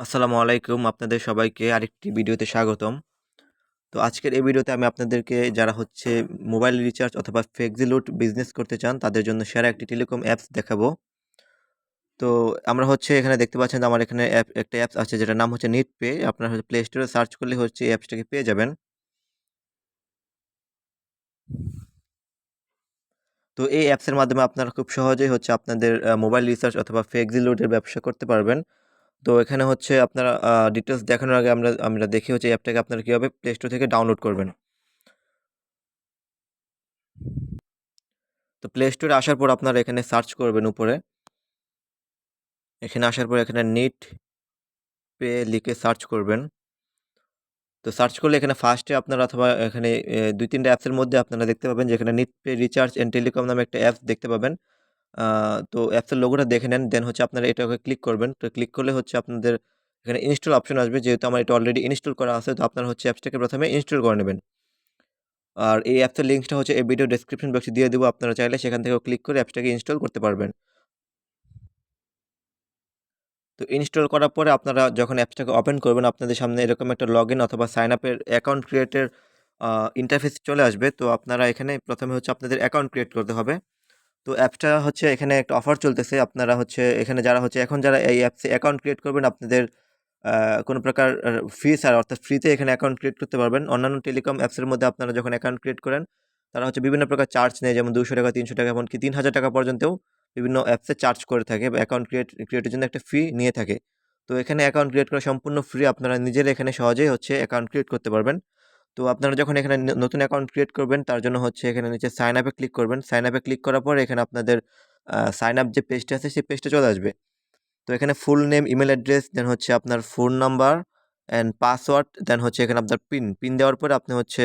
আসসালামু আলাইকুম। আপনাদের সবাইকে আরেকটি ভিডিওতে স্বাগতম। তো আজকের এই ভিডিওতে আমি আপনাদেরকে যারা হচ্ছে মোবাইল রিচার্জ অথবা ফ্লেক্সিলোড বিজনেস করতে চান, তাদের জন্য সেরা একটি টেলিকম অ্যাপস দেখাবো। তো আমরা হচ্ছে এখানে দেখতে পাচ্ছেন আমার এখানে একটা অ্যাপস আছে যেটার নাম হচ্ছে নিটপে। আপনারা হচ্ছে প্লে স্টোরে সার্চ করলে হচ্ছে এই অ্যাপসটাকে পেয়ে যাবেন। তো এই অ্যাপসের মাধ্যমে আপনারা খুব সহজেই হচ্ছে আপনাদের মোবাইল রিচার্জ অথবা ফ্লেক্সিলোডের ব্যবসা করতে পারবেন। তো এখানে হচ্ছে আপনারা ডিটেইলস দেখানোর আগে আমরা দেখি হচ্ছে এই অ্যাপটাকে আপনারা কিভাবে প্লে স্টোর থেকে ডাউনলোড করবেন। তো প্লে স্টোরে আসার পর আপনারা এখানে সার্চ করবেন উপরে। এখানে আসার পর এখানে নিট পে লিখে সার্চ করবেন। তো সার্চ করলে এখানে ফার্স্টে আপনারা অথবা এখানে ২-৩ টা অ্যাপসের মধ্যে আপনারা দেখতে পাবেন যে এখানে net pay recharge and telecom নামে একটা অ্যাপস দেখতে পাবেন। আ তো অ্যাপসের লোগোটা দেখে নেন। দেন হচ্ছে আপনারা এটাকে ক্লিক করবেন। তো ক্লিক করলে হচ্ছে আপনাদের এখানে ইনস্টল অপশন আসবে। যেহেতু আমার এটা অলরেডি ইনস্টল করা আছে, তো আপনারা হচ্ছে অ্যাপসটাকে ১ম এ ইনস্টল করে নেবেন। আর এই অ্যাপসের লিঙ্কটা হচ্ছে এই ভিডিও ডেসক্রিপশন বক্সে দিয়ে দিব। আপনারা চাইলে সেখান থেকেও ক্লিক করে অ্যাপসটাকে ইনস্টল করতে পারবেন। তো ইনস্টল করার পরে আপনারা যখন অ্যাপসটাকে ওপেন করবেন, আপনাদের সামনে এরকম একটা লগইন অথবা সাইন আপের অ্যাকাউন্ট ক্রিয়েটের আ ইন্টারফেস চলে আসবে। তো আপনারা এখানে ১ম এ হচ্ছে আপনাদের অ্যাকাউন্ট ক্রিয়েট করতে হবে। তো অ্যাপসটা হচ্ছে এখানে একটা অফার চলতেছে। আপনারা হচ্ছে এখানে যারা হচ্ছে এখন যারা এই অ্যাপসে অ্যাকাউন্ট ক্রিয়েট করবেন, আপনাদের আ কোনো প্রকার ফি ছাড়া অর্থাৎ ফ্রিতে এখানে অ্যাকাউন্ট ক্রিয়েট করতে পারবেন। অন্যান্য টেলিকম অ্যাপসের মধ্যে আপনারা যখন অ্যাকাউন্ট ক্রিয়েট করেন, তারা হচ্ছে বিভিন্ন প্রকার চার্জ নেয়, যেমন ৳২০০, ৳৩০০, এমনকি ৳৩,০০০ পর্যন্তও বিভিন্ন অ্যাপসে চার্জ করে থাকে বা অ্যাকাউন্ট ক্রিয়েটের জন্য একটা ফি নিয়ে থাকে। তো এখানে অ্যাকাউন্ট ক্রিয়েট করা সম্পূর্ণ ফ্রি। আপনারা নিজেরা এখানে সহজেই হচ্ছে অ্যাকাউন্ট ক্রিয়েট করতে পারবেন। তো আপনারা যখন এখানে নতুন অ্যাকাউন্ট ক্রিয়েট করবেন, তার জন্য হচ্ছে এখানে নিচে সাইন আপ এ ক্লিক করবেন। সাইন আপ এ ক্লিক করার পরে এখানে আপনাদের সাইন আপ যে পেজটা আছে, সেই পেজটা চলে আসবে। তো এখানে ফুল নেম, ইমেইল অ্যাড্রেস, দেন হচ্ছে আপনার ফোন নাম্বার অ্যান্ড পাসওয়ার্ড, দেন হচ্ছে এখানে আপনার পিন দেওয়ার পরে আপনি হচ্ছে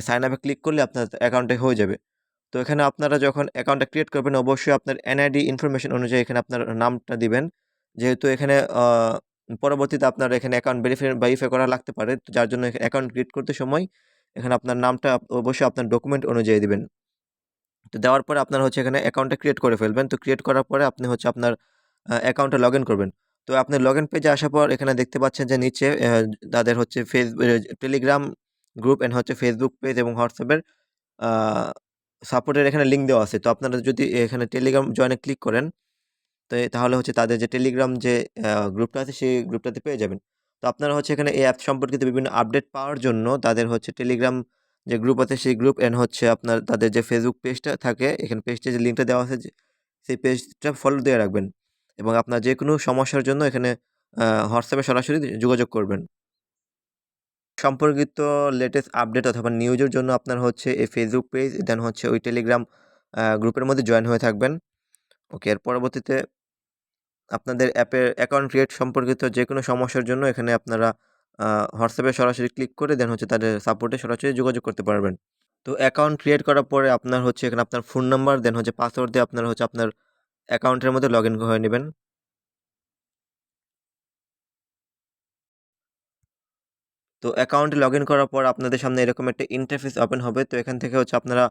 সাইন আপ এ ক্লিক করলে আপনার অ্যাকাউন্টে হয়ে যাবে। তো এখানে আপনারা যখন অ্যাকাউন্টটা ক্রিয়েট করবেন, অবশ্যই আপনার এনআইডি ইনফরমেশন অনুযায়ী এখানে আপনার নামটা দিবেন। যেহেতু এখানে পরবর্তীতে আপনার এখানে অ্যাকাউন্ট ভেরিফাই করা লাগতে পারে। তো যার জন্য অ্যাকাউন্ট ক্রিয়েট করতে সময় এখানে আপনার নামটা অবশ্যই আপনার ডকুমেন্ট অনুযায়ী দিবেন। তো দেওয়ার পরে আপনার হচ্ছে এখানে অ্যাকাউন্টটা ক্রিয়েট করে ফেলবেন। তো ক্রিয়েট করার পরে আপনি হচ্ছে আপনার অ্যাকাউন্টে লগইন করবেন। তো আপনি লগইন পেজে আসার পর এখানে দেখতে পাচ্ছেন যে নিচে তাদের হচ্ছে টেলিগ্রাম গ্রুপ অ্যান্ড হচ্ছে ফেসবুক পেজ এবং হোয়াটসঅ্যাপের আ সাপোর্টের এখানে লিঙ্ক দেওয়া আছে। তো আপনারা যদি এখানে টেলিগ্রাম জয়েন এ ক্লিক করেন, তো তাহলে হচ্ছে তাদের যে টেলিগ্রাম যে গ্রুপটা আছে, সেই গ্রুপটাতে পেয়ে যাবেন। তো আপনারা হচ্ছে এখানে এই অ্যাপ সম্পর্কিত বিভিন্ন আপডেট পাওয়ার জন্য তাদের হচ্ছে টেলিগ্রাম যে গ্রুপ আছে, সেই গ্রুপ অ্যান্ড হচ্ছে আপনার তাদের যে ফেসবুক পেজটা থাকে, এখানে পেজটা যে লিঙ্কটা দেওয়া আছে, যে সেই পেজটা ফলো দিয়ে রাখবেন এবং আপনার যেকোনো সমস্যার জন্য এখানে হোয়াটসঅ্যাপে সরাসরি যোগাযোগ করবেন। সম্পর্কিত লেটেস্ট আপডেট অথবা নিউজের জন্য আপনার হচ্ছে এই ফেসবুক পেজ, দেন হচ্ছে ওই টেলিগ্রাম গ্রুপের মধ্যে জয়েন হয়ে থাকবেন। ওকে, এর পরবর্তীতে আপনাদের অ্যাপের অ্যাকাউন্ট ক্রিয়েট সম্পর্কিত যেকোনো সমস্যার জন্য এখানে আপনারা আ হোয়াটসঅ্যাপে সরাসরি ক্লিক করে দেন হচ্ছে তাদের সাপোর্টে সরাসরি যোগাযোগ করতে পারবেন। তো অ্যাকাউন্ট ক্রিয়েট করার পরে আপনার হচ্ছে এখানে আপনার ফোন নাম্বার, দেন হচ্ছে পাসওয়ার্ড দিয়ে আপনারা হচ্ছে আপনার অ্যাকাউন্টের মধ্যে লগইন হয়ে নিবেন। তো অ্যাকাউন্টে লগইন করার পর আপনাদের সামনে এরকম একটা ইন্টারফেস ওপেন হবে। তো এখান থেকে হচ্ছে আপনারা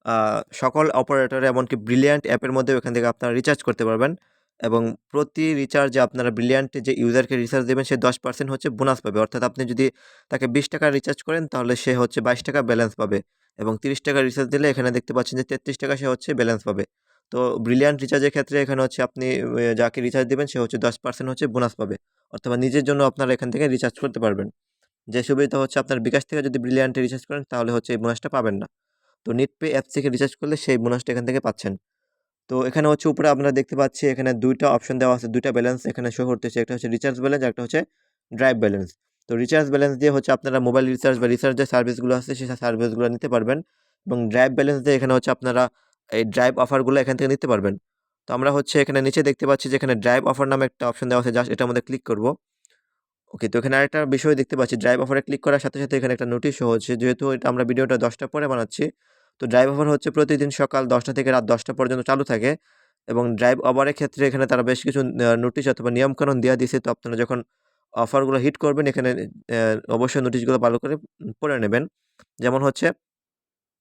আ সকল অপারেটর এমনকি ব্রিলিয়ান্ট অ্যাপের মধ্যেও এখান থেকে আপনারা রিচার্জ করতে পারবেন এবং প্রতি রিচার্জে আপনারা ব্রিলিয়ান্টে যে ইউজারকে রিচার্জ দিবেন, সে 10% হচ্ছে বোনাস পাবে। অর্থাৎ আপনি যদি তাকে ৳20 রিচার্জ করেন, তাহলে সে হচ্ছে ৳22 ব্যালেন্স পাবে এবং ৳30 রিচার্জ দিলে এখানে দেখতে পাচ্ছেন যে ৳33 সে হচ্ছে ব্যালেন্স পাবে। তো ব্রিলিয়ান্ট রিচার্জের ক্ষেত্রে এখানে হচ্ছে আপনি যাকে রিচার্জ দিবেন, সে হচ্ছে 10% হচ্ছে বোনাস পাবে। অথবা নিজের জন্য আপনারা এখান থেকে রিচার্জ করতে পারবেন। যে সুবিধা হচ্ছে আপনার বিকাশ থেকে যদি ব্রিলিয়ান্টে রিচার্জ করেন, তাহলে হচ্ছে এই বোনাসটা পাবেন না। তো নেটপে অ্যাপ থেকে রিচার্জ করলে সেই বোনাসটা এখান থেকে পাচ্ছেন। তো এখানে হচ্ছে উপরে আমরা দেখতে পাচ্ছি এখানে ২ টা অপশন দেওয়া আছে, ২ টা ব্যালেন্স এখানে শো করতেছে। একটা হচ্ছে রিচার্জ ব্যালেন্স, আরেকটা হচ্ছে ড্রাইভ ব্যালেন্স। তো রিচার্জ ব্যালেন্স দিয়ে হচ্ছে আপনারা মোবাইল রিচার্জ বা রিচার্জ যে সার্ভিসগুলো আছে, সেই সার্ভিসগুলো নিতে পারবেন এবং ড্রাইভ ব্যালেন্স দিয়ে এখানে হচ্ছে আপনারা এই ড্রাইভ অফারগুলো এখান থেকে নিতে পারবেন। তো আমরা হচ্ছে এখানে নিচে দেখতে পাচ্ছি যে এখানে ড্রাইভ অফার নামে একটা অপশন দেওয়া আছে, জাস্ট এটার মধ্যে ক্লিক করব। ওকে, তো এখানে আরেকটা বিষয় দেখতে পাচ্ছি, ড্রাইভ অফারে ক্লিক করার সাথে, সাথে এখানে একটা নোটিশ শো হচ্ছে। যেহেতু এটা আমরা ভিডিওটা ১০ টার পরে বানাচ্ছি, তো ড্রাইভ অফার হচ্ছে প্রতিদিন সকাল ১০ টা থেকে রাত ১০ টা পর্যন্ত চালু থাকে এবং ড্রাইভ ওভারের ক্ষেত্রে এখানে তারা বেশ কিছু নোটিশ অথবা নিয়মকানুন দেয়া দিছে। তো আপনারা যখন অফারগুলো হিট করবেন, এখানে অবশ্যই নোটিশগুলো ভালো করে পড়ে নেবেন। যেমন হচ্ছে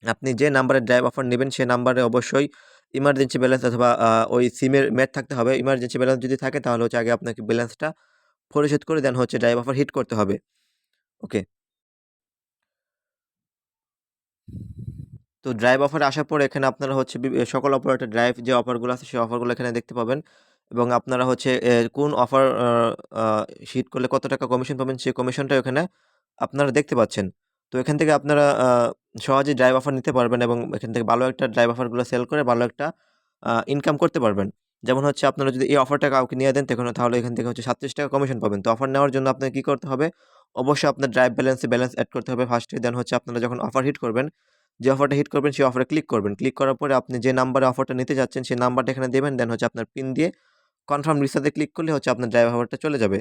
আপনি যে নাম্বারে ড্রাইভ অফার নিবেন, সে নাম্বারে অবশ্যই ইমার্জেন্সি ব্যালেন্স অথবা ওই সিমের মেয়াদ থাকতে হবে। ইমার্জেন্সি ব্যালেন্স যদি থাকে, তাহলে হচ্ছে আগে আপনাকে ব্যালেন্সটা পরিশোধ করে দেন হচ্ছে ড্রাইভ অফার হিট করতে হবে। ওকে। তো ড্রাইভ অফারে আসার পর এখানে আপনারা হচ্ছে সকল অপারেটর ড্রাইভ যে অফারগুলো আছে সেই অফারগুলো এখানে দেখতে পাবেন এবং আপনারা হচ্ছে কোন অফার হিট করলে কত টাকা কমিশন পাবেন সেই কমিশনটা এখানে আপনারা দেখতে পাচ্ছেন। তো এখান থেকে আপনারা সহজেই ড্রাইভ অফার নিতে পারবেন এবং এখান থেকে ভালো একটা ড্রাইভ অফারগুলো সেল করে ভালো একটা ইনকাম করতে পারবেন। যেমন হচ্ছে আপনারা যদি এই অফারটা কাউকে নিয়ে দেন তাহলে এখান থেকে হচ্ছে ৳৩৭ কমিশন পাবেন। তো অফার নেওয়ার জন্য আপনাকে কি করতে হবে? অবশ্যই আপনার ড্রাইভ ব্যালেন্স এড করতে হবে ফার্স্টে। দেন হচ্ছে আপনারা যখন অফার হিট করবেন, যে অফারটা হিট করবেন সেই অফারে ক্লিক করবেন। ক্লিক করার পরে আপনি যে নাম্বারে অফারটা নিতে যাচ্ছেন সেই নাম্বারটা এখানে দিবেন। দেন হচ্ছে আপনার পিন দিয়ে কনফার্ম রিচার্জে ক্লিক করলে হচ্ছে আপনার ড্রাইভ অফারটা চলে যাবে।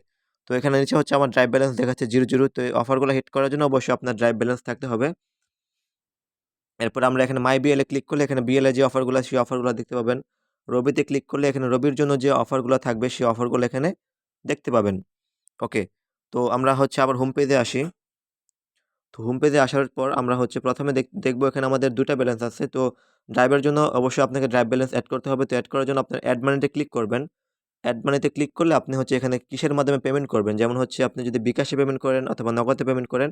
তো এখানে নিচে হচ্ছে আমার ড্রাইভ ব্যালেন্স দেখাচ্ছে 0, 0। তো এই অফারগুলো হিট করার জন্য অবশ্যই আপনার ড্রাইভ ব্যালেন্স থাকতে হবে। এরপর আমরা এখানে মাই বিএল এ ক্লিক করলে এখানে বিএল এ যে অফারগুলো সেই অফারগুলো দেখতে পাবেন। রবিতে ক্লিক করলে এখানে রবির জন্য যে অফারগুলো থাকবে সেই অফারগুলো এখানে দেখতে পাবেন। ওকে। তো আমরা হচ্ছে আবার হোম পেজে আসি। তো হোম পেজে আসার পর আমরা হচ্ছে ১ম এ দেখবো এখানে আমাদের ২ টা ব্যালেন্স আছে। তো ড্রাইভের জন্য অবশ্যই আপনাকে ড্রাইভ ব্যালেন্স এড করতে হবে। তো এড করার জন্য আপনার এড মানিতে ক্লিক করবেন। এড মানিতে ক্লিক করলে আপনি হচ্ছে এখানে কিসের মাধ্যমে পেমেন্ট করবেন? যেমন হচ্ছে আপনি যদি বিকাশে পেমেন্ট করেন অথবা নগদে পেমেন্ট করেন,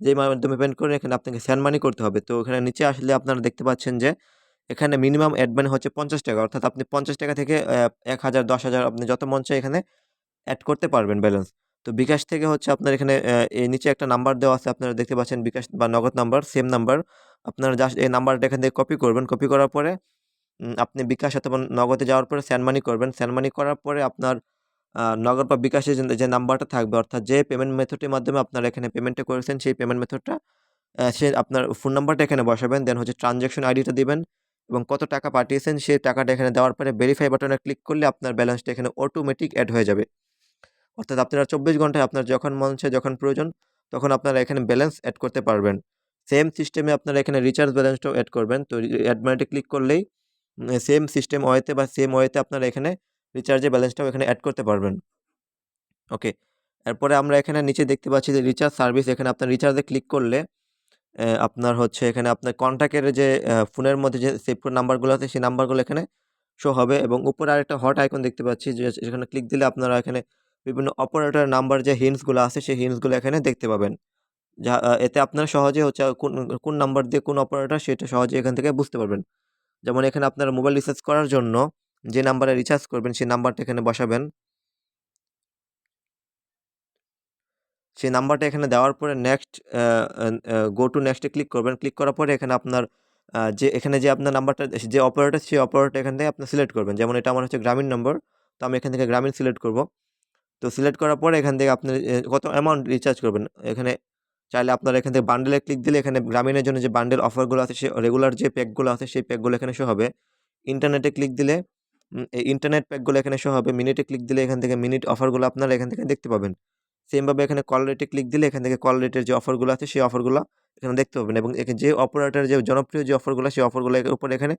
যেই মাধ্যমে পেমেন্ট করেন এখানে আপনাকে সেন্ড মানি করতে হবে। তো এখানে নিচে আসলে আপনারা দেখতে পাচ্ছেন যে এখানে মিনিমাম এড মানি হচ্ছে ৳৫০ অর্থাৎ আপনি ৳৫০ থেকে ১,০০০, ১০,০০০ আপনি যত মন চায় এখানে এড করতে পারবেন ব্যালেন্স। তো বিকাশ থেকে হচ্ছে আপনার এখানে এই নিচে একটা নাম্বার দেওয়া আছে আপনারা দেখতে পাচ্ছেন বিকাশ বা নগদ নাম্বার, সেম নাম্বার। আপনারা জাস্ট এই নাম্বারটা এখান থেকে কপি করবেন। কপি করার পরে আপনি বিকাশ অথবা নগদে যাওয়ার পরে সেন্ড মানি করবেন। সেন্ড মানি করার পরে আপনার নগদ বা বিকাশে যে নাম্বারটা থাকবে অর্থাৎ যে পেমেন্ট মেথডের মাধ্যমে আপনারা এখানে পেমেন্টটা করেছেন সেই পেমেন্ট মেথডটা সে আপনার ফোন নাম্বারটা এখানে বসাবেন। দেন হচ্ছে ট্রান্সেকশন আইডিটা দিবেন এবং কত টাকা পাঠিয়েছেন সেই টাকাটা এখানে দেওয়ার পরে ভেরিফাই বাটনে ক্লিক করলে আপনার ব্যালেন্সটা এখানে অটোমেটিক এড হয়ে যাবে। অর্থাৎ আপনারা ২৪ ঘন্টায় আপনার যখন মন চায়, যখন প্রয়োজন তখন আপনারা এখানে ব্যালেন্স এড করতে পারবেন। সেম সিস্টেমে আপনারা এখানে রিচার্জ ব্যালেন্সটাও এড করবেন। তো এড মানিতে ক্লিক করলেই সেম সিস্টেম ওয়েতে বা সেম ওয়েতে আপনারা এখানে রিচার্জের ব্যালেন্সটাও এখানে এড করতে পারবেন। ওকে। এরপরে আমরা এখানে নিচে দেখতে পাচ্ছি যে রিচার্জ সার্ভিস, এখানে আপনার রিচার্জে ক্লিক করলে আপনার হচ্ছে এখানে আপনার কনট্যাক্টের যে ফোনের মধ্যে যে সেভ করা নাম্বারগুলো আছে সেই নাম্বারগুলো এখানে শো হবে এবং উপরে আরেকটা হট আইকন দেখতে পাচ্ছি যেখানে ক্লিক দিলে আপনারা এখানে বিভিন্ন অপারেটর নাম্বার যে হিন্টসগুলো আছে সেই হিন্টসগুলো এখানে দেখতে পাবেন। এতে আপনারা সহজে হচ্ছে কোন নাম্বার দিয়ে কোন অপারেটর সেটা সহজে এখান থেকে বুঝতে পারবেন। যেমন এখানে আপনারা মোবাইল রিচার্জ করার জন্য যে নাম্বারে রিচার্জ করবেন সেই নাম্বারটা এখানে বসাবেন। সেই নাম্বারটা এখানে দেওয়ার পরে next go to next A click করবেন। ক্লিক করার পরে এখানে আপনার এখানে যে আপনার নাম্বারটা যে অপারেটর সেই অপারেটর এখান থেকে আপনি সিলেক্ট করবেন। যেমন এটা আমার হচ্ছে গ্রামীণ নম্বর। তো আমি এখান থেকে গ্রামীণ সিলেক্ট করব। তো সিলেক্ট করার পরে এখান থেকে আপনি কত অ্যামাউন্ট রিচার্জ করবেন। এখানে চাইলে আপনারা এখান থেকে বান্ডেলে ক্লিক দিলে এখানে গ্রামীণের জন্য যে বান্ডেল অফারগুলো আছে সে রেগুলার যে প্যাকগুলো আছে সেই প্যাকগুলো এখানে শো হবে। ইন্টারনেটে ক্লিক দিলে এই ইন্টারনেট প্যাকগুলো এখানে শো হবে। মিনিটে ক্লিক দিলে এখান থেকে মিনিট অফারগুলো আপনারা এখান থেকে দেখতে পাবেন। সেমভাবে এখানে কল রেটে ক্লিক দিলে এখান থেকে কল রেটের যে অফারগুলো আছে সেই অফারগুলো এখানে দেখতে পাবেন এবং যে অপারেটর যে জনপ্রিয় যে অফারগুলো সেই অফারগুলো উপরে এখানে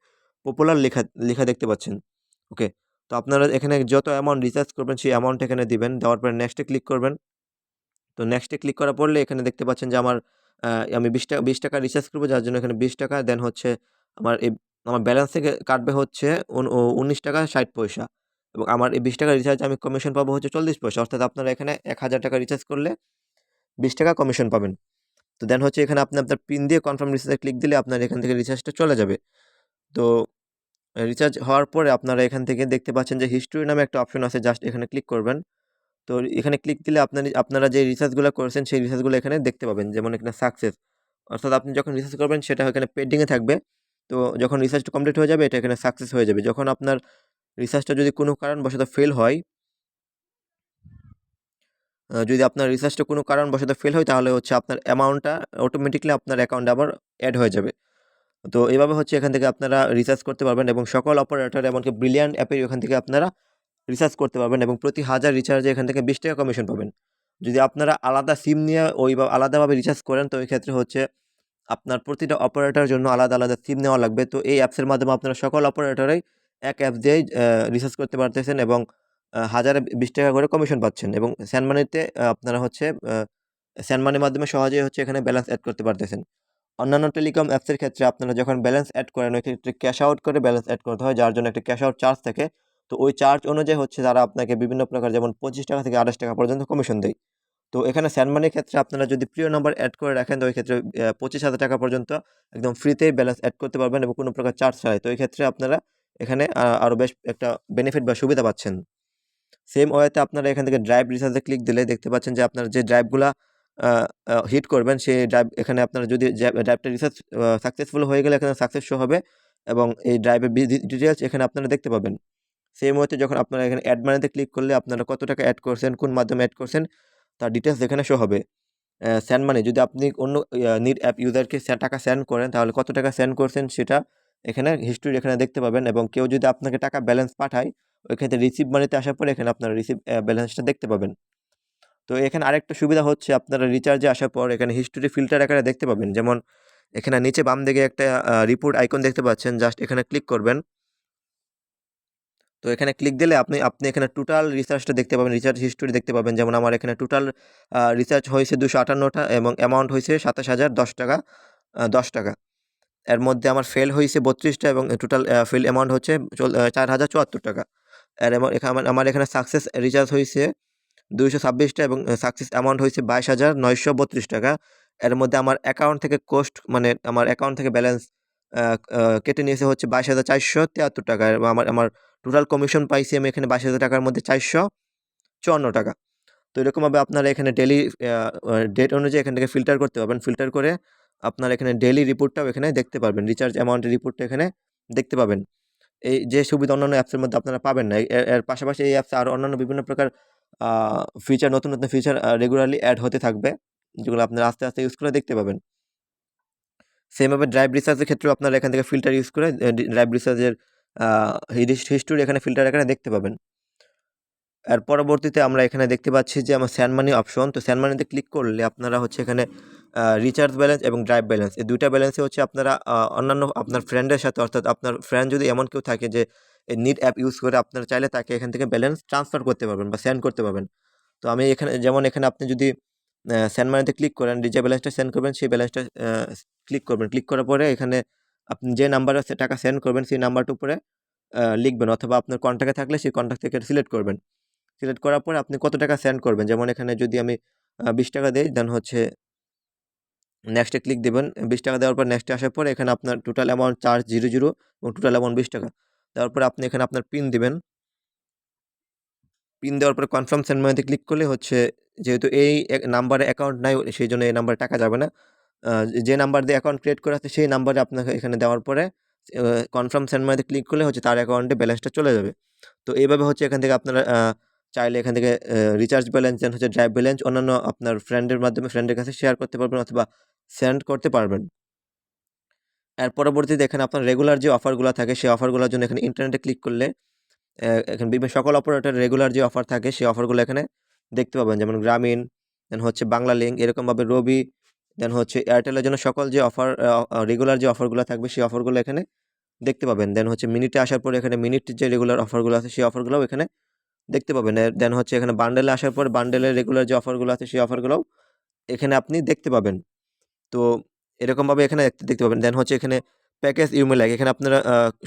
পপুলার লেখা লেখা দেখতে পাচ্ছেন। ওকে। তো আপনারা এখানে যত অ্যামাউন্ট রিচার্জ করবেন সেই অ্যামাউন্ট এখানে দিবেন। দেওয়ার পরে নেক্সট এ ক্লিক করবেন। তো নেক্সট এ ক্লিক করার পড়লে এখানে দেখতে পাচ্ছেন যে আমার আমি ৳২০ রিচার্জ করব যার জন্য এখানে ৳২০ দেন হচ্ছে আমার আমার ব্যালেন্স থেকে কাটবে হচ্ছে ৳১৯.৬০ এবং আমার এই ৳২০ রিচার্জ আমি কমিশন পাবো হচ্ছে ৪০ পয়সা। অর্থাৎ আপনারা এখানে ৳১,০০০ রিচার্জ করলে ৳২০ কমিশন পাবেন। তো দেন হচ্ছে এখানে আপনি আপনার পিন দিয়ে কনফার্ম রিচার্জে ক্লিক দিলে আপনার এখান থেকে রিচার্জটা চলে যাবে। তো রিচার্জ হওয়ার পরে আপনারা এখান থেকে দেখতে পাচ্ছেন যে হিস্টরি নামে একটা অপশন আছে, জাস্ট এখানে ক্লিক করবেন। তো এখানে ক্লিক দিলে আপনারা যে রিসার্চগুলো করেছেন সেই রিসার্চগুলো এখানে দেখতে পাবেন। যেমন এখানে সাকসেস, অর্থাৎ আপনি যখন রিসার্চ করবেন সেটা এখানে পেন্ডিং এ থাকবে। তো যখন রিসার্চটা কমপ্লিট হয়ে যাবে এটা এখানে সাকসেস হয়ে যাবে। যখন আপনার রিসার্চটা যদি কোনো কারণবশত ফেল হয়, যদি আপনার রিসার্চটা কোনো কারণবশত ফেল হয় তাহলে হচ্ছে আপনার অ্যামাউন্টটা অটোমেটিক্যালি আপনার অ্যাকাউন্টে আবার এড হয়ে যাবে। তো এভাবে হচ্ছে এখান থেকে আপনারা রিসার্চ করতে পারবেন এবং সকল অপারেটর এমনকি ব্রিলিয়ান্ট অ্যাপের ওখান থেকে আপনারা রিচার্জ করতে পারবেন এবং প্রতি ১,০০০ রিচার্জে এখান থেকে ৳২০ কমিশন পাবেন। যদি আপনারা আলাদা সিম নিয়ে বা আলাদাভাবে রিচার্জ করেন তো এই ক্ষেত্রে হচ্ছে আপনার প্রতিটা অপারেটরের জন্য আলাদা, আলাদা সিম নেওয়া লাগবে। তো এই অ্যাপসের মাধ্যমে আপনারা সকল অপারেটরেই এক অ্যাপ দিয়েই রিচার্জ করতে পারতেছেন এবং ১,০০০ এ ৳২০ করে কমিশন পাচ্ছেন এবং সেন্ড মানিতে আপনারা হচ্ছে সেন্ড মানির মাধ্যমে সহজেই হচ্ছে এখানে ব্যালেন্স এড করতে পারতেছেন। অন্যান্য টেলিকম অ্যাপসের ক্ষেত্রে আপনারা যখন ব্যালেন্স এড করেন ওই ক্ষেত্রে ক্যাশ আউট করে ব্যালেন্স এড করতে হয় যার জন্য একটা ক্যাশ আউট চার্জ থাকে। তো ওই চার্জ অনুযায়ী হচ্ছে তারা আপনাকে বিভিন্ন প্রকার যেমন 25 টাকা থেকে 28 টাকা পর্যন্ত কমিশন দেয়। তো এখানে সেন্ড মানির ক্ষেত্রে আপনারা যদি প্রিয় নাম্বার অ্যাড করে রাখেন তো ওই ক্ষেত্রে 25,000 টাকা পর্যন্ত একদম ফ্রিতেই ব্যালেন্স অ্যাড করতে পারবেন এবং কোনো প্রকার চার্জ ছাড়াই। তো এই ক্ষেত্রে আপনারা এখানে আরও বেশ একটা বেনিফিট বা সুবিধা পাচ্ছেন। সেম ওয়েতে আপনারা এখান থেকে ড্রাইভ রিচার্জে ক্লিক দিলে দেখতে পাচ্ছেন যে আপনার যে ড্রাইভগুলা হিট করবেন সেই ড্রাইভ এখানে আপনারা যদি ড্রাইভটা রিচার্জ সাকসেসফুল হয়ে গেলে এখানে সাকসেস শো হবে এবং এই ড্রাইভের ডিটেইলস এখানে আপনারা দেখতে পাবেন। সেম ওয়েতে যখন আপনারা এখানে অ্যাড মানিতে ক্লিক করলে আপনারা কত টাকা অ্যাড করছেন, কোন মাধ্যমে অ্যাড করছেন তার ডিটেইলস এখানে শো হবে। সেন্ড মানি যদি আপনি অন্য নিড অ্যাপ ইউজারকে টাকা সেন্ড করেন তাহলে কত টাকা সেন্ড করছেন সেটা এখানে হিস্ট্রি এখানে দেখতে পাবেন এবং কেউ যদি আপনাকে টাকা ব্যালেন্স পাঠায় ওই ক্ষেত্রে রিসিভ মানিতে আসার পরে এখানে আপনারা রিসিভ ব্যালেন্সটা দেখতে পাবেন। তো এখানে আরেকটা সুবিধা হচ্ছে আপনারা রিচার্জে আসার পর এখানে হিস্ট্রি ফিল্টার আকারে দেখতে পাবেন। যেমন এখানে নিচে বাম দিকে একটা রিপোর্ট আইকন দেখতে পাচ্ছেন, জাস্ট এখানে ক্লিক করবেন। তো এখানে ক্লিক দিলে আপনি এখানে টোটাল রিচার্জটা দেখতে পাবেন, রিচার্জ হিস্ট্রি দেখতে পাবেন। যেমন আমার এখানে টোটাল রিচার্জ হয়েছে 258টা এবং অ্যামাউন্ট হয়েছে 27,010 টাকা 10 টাকা। এর মধ্যে আমার ফেল হয়েছে 32টা এবং টোটাল ফেল অ্যামাউন্ট হচ্ছে 4,074 টাকা। আর আমার এখানে সাকসেস রিচার্জ হয়েছে 226টা এবং সাকসেস অ্যামাউন্ট হয়েছে 22,932 টাকা। এর মধ্যে আমার অ্যাকাউন্ট থেকে মানে আমার অ্যাকাউন্ট থেকে ব্যালেন্স কেটে নিয়েছে হচ্ছে 22,473 টাকা এবং আমার টোটাল কমিশন পাইছি আমি এখানে 22,000 টাকার মধ্যে 454 টাকা। তো এরকমভাবে আপনারা এখানে ডেইলি ডেট অনুযায়ী এখান থেকে ফিল্টার করতে পারবেন। ফিল্টার করে আপনারা এখানে ডেইলি রিপোর্টটাও এখানে দেখতে পারবেন। রিচার্জ অ্যামাউন্টের রিপোর্টটা এখানে দেখতে পাবেন। এই যে সুবিধা অন্যান্য অ্যাপসের মধ্যে আপনারা পাবেন না। এর পাশাপাশি এই অ্যাপসে আরও অন্যান্য বিভিন্ন প্রকার ফিচার নতুন ফিচার রেগুলারলি অ্যাড হতে থাকবে, যেগুলো আপনারা আস্তে, আস্তে ইউজ করে দেখতে পাবেন। সেমভাবে ড্রাইভ রিচার্জের ক্ষেত্রেও আপনারা এখান থেকে ফিল্টার ইউজ করে ড্রাইভ রিচার্জের হিস্ট্রি এখানে ফিল্টার এখানে দেখতে পাবেন। এর পরবর্তীতে আমরা এখানে দেখতে পাচ্ছি যে আমার সেন্ড মানি অপশন। তো সেন্ড মানিতে ক্লিক করলে আপনারা হচ্ছে এখানে রিচার্জ ব্যালেন্স এবং ড্রাইভ ব্যালেন্স এই 2টা ব্যালেন্সে হচ্ছে আপনারা অন্যান্য আপনার ফ্রেন্ডের সাথে, অর্থাৎ আপনার ফ্রেন্ড যদি এমন কেউ থাকে যে এই নিড অ্যাপ ইউজ করে, আপনারা চাইলে তাকে এখান থেকে ব্যালেন্স ট্রান্সফার করতে পারবেন বা সেন্ড করতে পারবেন। তো আমি এখানে যেমন এখানে আপনি যদি সেন্ড মানিতে ক্লিক করেন, যে ব্যালেন্সটা সেন্ড করবেন সেই ব্যালেন্সটা ক্লিক করবেন। ক্লিক করার পরে এখানে আপনি যে নাম্বারে টাকা সেন্ড করবেন সেই নাম্বারটার উপরে লিখবেন, অথবা আপনার কন্ট্যাক্টে থাকলে সেই কন্ট্যাক্ট থেকে সিলেক্ট করবেন। সিলেক্ট করার পরে আপনি কত টাকা সেন্ড করবেন, যেমন এখানে যদি আমি 20 টাকা দেই, দেন হচ্ছে নেক্সটে ক্লিক দিবেন। 20 টাকা দেওয়ার পর নেক্সটে আসার পরে এখানে আপনার টোটাল অ্যামাউন্ট চার্জ 00 এবং টোটাল অ্যামাউন্ট 20 টাকা। দেওয়ার পরে আপনি এখানে আপনার পিন দিবেন। পিন দেওয়ার পরে কনফার্ম সেন্ড মানিতে ক্লিক করলে হচ্ছে, যেহেতু এই নাম্বারে অ্যাকাউন্ট নাই সেই জন্য এই নাম্বারে টাকা যাবে না। যে নাম্বার দিয়ে অ্যাকাউন্ট ক্রিয়েট করা আছে সেই নাম্বারে আপনাকে এখানে দেওয়ার পরে কনফার্ম সেন্ড মানিতে ক্লিক করলে হচ্ছে তার অ্যাকাউন্টে ব্যালেন্সটা চলে যাবে। তো এইভাবে হচ্ছে এখান থেকে আপনারা চাইলে এখান থেকে রিচার্জ ব্যালেন্স, দেন হচ্ছে ড্রাইভ ব্যালেন্স অন্যান্য আপনার ফ্রেন্ডের মাধ্যমে ফ্রেন্ডের কাছে শেয়ার করতে পারবেন অথবা সেন্ড করতে পারবেন। এর পরবর্তীতে এখানে আপনার রেগুলার যে অফারগুলো থাকে সেই অফারগুলোর জন্য এখানে ইন্টারনেটে ক্লিক করলে এখানে বিভিন্ন সকল অপারেটরের রেগুলার যে অফার থাকে সেই অফারগুলো এখানে দেখতে পাবেন। যেমন গ্রামীণ, দেন হচ্ছে বাংলালিংক, এরকমভাবে রবি, দেন হচ্ছে এয়ারটেলের জন্য সকল যে অফার রেগুলার যে অফারগুলো থাকবে সেই অফারগুলো এখানে দেখতে পাবেন। দেন হচ্ছে মিনিটে আসার পরে এখানে মিনিট যে রেগুলার অফারগুলো আছে সেই অফারগুলোও এখানে দেখতে পাবেন। দেন হচ্ছে এখানে বান্ডেলে আসার পর বান্ডেলের রেগুলার যে অফারগুলো আছে সেই অফারগুলোও এখানে আপনি দেখতে পাবেন। তো এরকমভাবে এখানে দেখতে পাবেন। দেন হচ্ছে এখানে প্যাকেজ ইউমে লাইক, এখানে আপনারা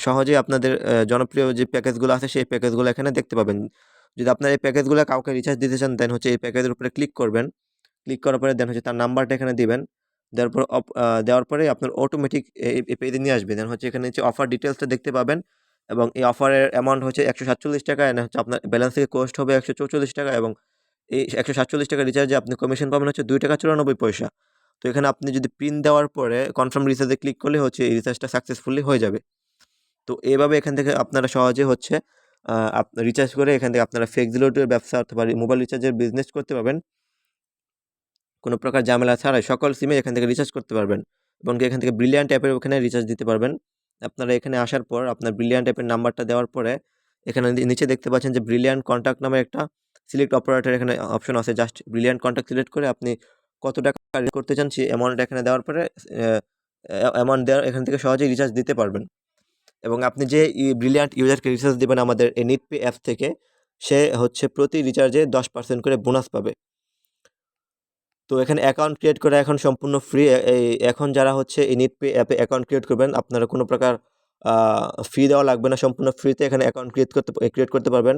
সহজেই আপনাদের জনপ্রিয় যে প্যাকেজগুলো আছে সেই প্যাকেজগুলো এখানে দেখতে পাবেন। যদি আপনার এই প্যাকেজগুলো কাউকে রিচার্জ দিতে চান, দেন হচ্ছে এই প্যাকেজের উপরে ক্লিক করবেন। ক্লিক করার পরে দেন হচ্ছে তার নাম্বারটা এখানে দিবেন। দেওয়ার পরে আপনার অটোমেটিক এই পেজে নিয়ে আসবে। দেন হচ্ছে এখানে হচ্ছে অফার ডিটেইলসটা দেখতে পাবেন এবং এই অফারের অ্যামাউন্ট হচ্ছে 147 টাকা, এন্ড হচ্ছে আপনার ব্যালেন্স থেকে কোস্ট হবে 144 টাকা এবং এই 147 টাকা রিচার্জে আপনি কমিশন পাবেন হচ্ছে 2 টাকা 94 পয়সা। তো এখানে আপনি যদি পিন দেওয়ার পরে কনফার্ম রিচার্জে ক্লিক করলে হচ্ছে এই রিচার্জটা সাকসেসফুলি হয়ে যাবে। তো এভাবে এখান থেকে আপনারা সহজে হচ্ছে রিচার্জ করে এখান থেকে আপনারা ফ্লেক্সিলোডের ব্যবসা অথবা মোবাইল রিচার্জের বিজনেস করতে পারবেন। কোনো প্রকার ঝামেলা ছাড়াই সকল সিমে এখান থেকে রিচার্জ করতে পারবেন এবং এখান থেকে ব্রিলিয়ান্ট অ্যাপের ওখানে রিচার্জ দিতে পারবেন। আপনারা এখানে আসার পর আপনার ব্রিলিয়ান্ট অ্যাপের নাম্বারটা দেওয়ার পরে এখানে নিচে দেখতে পাচ্ছেন যে ব্রিলিয়ান্ট কন্ট্যাক্ট নামে একটা সিলেক্ট অপারেটর এখানে অপশন আছে। জাস্ট ব্রিলিয়ান্ট কন্ট্যাক্ট সিলেক্ট করে আপনি কত টাকা করতে চান সেই অ্যামাউন্ট এখানে দেওয়ার পরে অ্যামাউন্ট দেওয়ার এখান থেকে সহজেই রিচার্জ দিতে পারবেন এবং আপনি যে ব্রিলিয়ান্ট ইউজারকে রিচার্জ দেবেন আমাদের এই নিটপে অ্যাপ থেকে, সে হচ্ছে প্রতি রিচার্জে 10% করে বোনাস পাবে। তো এখানে অ্যাকাউন্ট ক্রিয়েট করা এখন সম্পূর্ণ ফ্রি। এখন যারা হচ্ছে এই নিটপে অ্যাপে অ্যাকাউন্ট ক্রিয়েট করবেন আপনারা কোনো প্রকার ফি দেওয়া লাগবে না, সম্পূর্ণ ফ্রিতে এখানে অ্যাকাউন্ট ক্রিয়েট করতে পারবেন।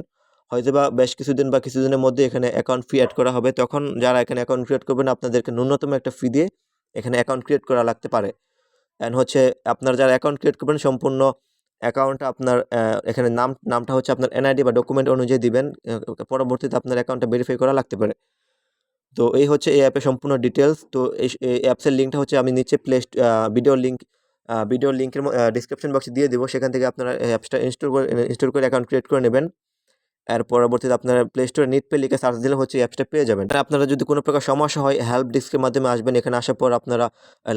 হয়তোবা বেশ কিছুদিন বা কিছুদিনের মধ্যে এখানে অ্যাকাউন্ট ফি অ্যাড করা হবে, তখন যারা এখানে অ্যাকাউন্ট ক্রিয়েট করবেন আপনাদেরকে ন্যূনতম একটা ফি দিয়ে এখানে অ্যাকাউন্ট ক্রিয়েট করা লাগতে পারে। অ্যান্ড হচ্ছে আপনার যারা অ্যাকাউন্ট ক্রিয়েট করবেন সম্পূর্ণ অ্যাকাউন্টটা আপনার এখানে নামটা হচ্ছে আপনার এনআইডি বা ডকুমেন্ট অনুযায়ী দিবেন, পরবর্তীতে আপনার অ্যাকাউন্টটা ভেরিফাই করা লাগতে পারে। তো এই হচ্ছে এই অ্যাপের সম্পূর্ণ ডিটেলস। তো এই অ্যাপসের লিঙ্কটা হচ্ছে আমি নিচে ভিডিওর লিঙ্কের ডিসক্রিপশন বক্সে দিয়ে দেবো, সেখান থেকে আপনারা অ্যাপসটা ইনস্টল করে অ্যাকাউন্ট ক্রিয়েট করে নেবেন। এর পরবর্তীতে আপনারা প্লে স্টোরে নিটপে লিখে সার্চ দিলে হচ্ছে এই অ্যাপসটা পেয়ে যাবেন। আর আপনারা যদি কোনো প্রকার সমস্যা হয় হেল্প ডেস্কের মাধ্যমে আসবেন, এখানে আসার পর আপনারা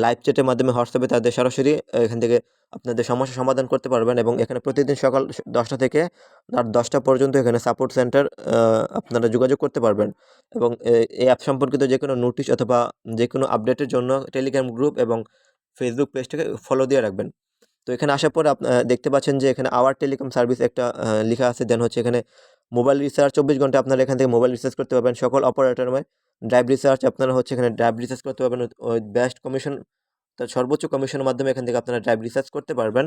লাইভ চ্যাটের মাধ্যমে হোয়াটসঅ্যাপে তাদের সরাসরি এখান থেকে আপনাদের সমস্যা সমাধান করতে পারবেন। এবং এখানে প্রতিদিন সকাল 10টা থেকে রাত 10টা পর্যন্ত এখানে সাপোর্ট সেন্টার আপনারা যোগাযোগ করতে পারবেন। এবং এই অ্যাপ সম্পর্কিত যে কোনো নোটিশ অথবা যে কোনো আপডেটের জন্য টেলিগ্রাম গ্রুপ এবং ফেসবুক পেজটাকে ফলো দিয়ে রাখবেন। তো এখানে আসার পর দেখতে পাচ্ছেন যে এখানে আওয়ার টেলিকম সার্ভিস একটা লেখা আছে। দেন হচ্ছে এখানে মোবাইল রিচার্জ 24 ঘন্টা আপনারা এখান থেকে মোবাইল রিচার্জ করতে পারবেন সকল অপারেটরময়। ড্রাইভ রিচার্জ আপনারা হচ্ছে এখানে ড্রাইভ রিচার্জ করতে পারবেন ওই বেস্ট কমিশন, তার সর্বোচ্চ কমিশনের মাধ্যমে এখান থেকে আপনারা ড্রাইভ রিচার্জ করতে পারবেন।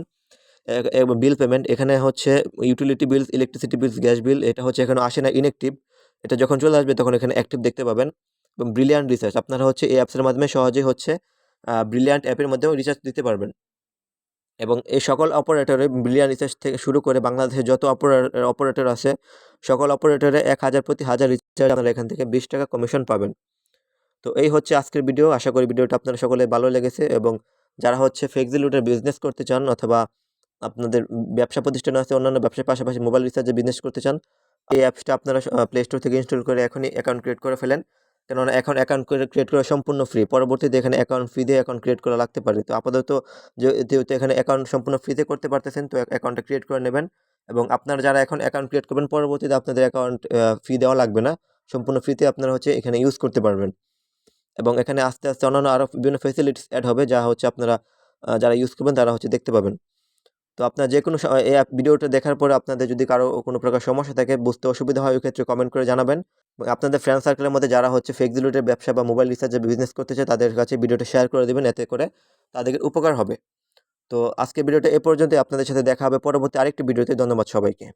এবং বিল পেমেন্ট এখানে হচ্ছে ইউটিলিটি বিলস, ইলেকট্রিসিটি বিলস, গ্যাস বিল, এটা হচ্ছে এখানে আসে না, ইনঅ্যাক্টিভ। এটা যখন চলে আসবে তখন এখানে অ্যাক্টিভ দেখতে পাবেন। এবং ব্রিলিয়ান্ট রিচার্জ আপনারা হচ্ছে এই অ্যাপসের মাধ্যমে সহজেই হচ্ছে ব্রিলিয়ান্ট অ্যাপের মাধ্যমেও রিচার্জ দিতে পারবেন। এবং এই সকল অপারেটরে ব্রিলিয়ান্ট রিচার্জ থেকে শুরু করে বাংলাদেশে যত অপারেটর আছে সকল অপারেটরে 1000 প্রতি 1000 রিচার্জ আপনারা এখান থেকে 20 টাকা কমিশন পাবেন। তো এই হচ্ছে আজকের ভিডিও। আশা করি ভিডিওটা আপনারা সকলে ভালো লেগেছে। এবং যারা হচ্ছে ফ্লেক্সিলোডের বিজনেস করতে চান অথবা আপনাদের ব্যবসা প্রতিষ্ঠান আছে, অন্যান্য ব্যবসার পাশাপাশি মোবাইল রিচার্জে বিজনেস করতে চান, এই অ্যাপসটা আপনারা প্লে স্টোর থেকে ইনস্টল করে এখনই অ্যাকাউন্ট ক্রিয়েট করে ফেলেন। কেননা এখন অ্যাকাউন্ট ক্রিয়েট করা সম্পূর্ণ ফ্রি, পরবর্তীতে এখানে অ্যাকাউন্ট ফি দিয়ে অ্যাকাউন্ট ক্রিয়েট করা লাগতে পারে। তো আপাতত যেহেতু এখানে অ্যাকাউন্ট সম্পূর্ণ ফ্রিতে করতে পারতেছেন, তো অ্যাকাউন্টটা ক্রিয়েট করে নেবেন। এবং আপনারা যারা এখন অ্যাকাউন্ট ক্রিয়েট করবেন পরবর্তীতে আপনাদের অ্যাকাউন্ট ফি দেওয়া লাগবে না, সম্পূর্ণ ফ্রিতে আপনারা হচ্ছে এখানে ইউজ করতে পারবেন। এবং এখানে আস্তে আস্তে অন্যান্য আরও বিভিন্ন ফেসিলিটিস অ্যাড হবে, যা হচ্ছে আপনারা যারা ইউজ করবেন তারা হচ্ছে দেখতে পাবেন। তো আপনার যে কোনো এই ভিডিওটা দেখার পরে আপনাদের যদি কারো কোনো প্রকার সমস্যা থাকে, বুঝতে অসুবিধা হয়, ওই ক্ষেত্রে কমেন্ট করে জানাবেন। এবং আপনাদের ফ্রেন্ড সার্কেলের মধ্যে যারা হচ্ছে ফ্লেক্সিলোডের ব্যবসা বা মোবাইল রিচার্জের বিজনেস করতে চায় তাদের কাছে ভিডিওটা শেয়ার করে দেবেন, এতে করে তাদের উপকার হবে। তো আজকে ভিডিওটা এ পর্যন্তই। আপনাদের সাথে দেখা হবে পরবর্তী আরেকটি ভিডিওতে। ধন্যবাদ সবাইকে।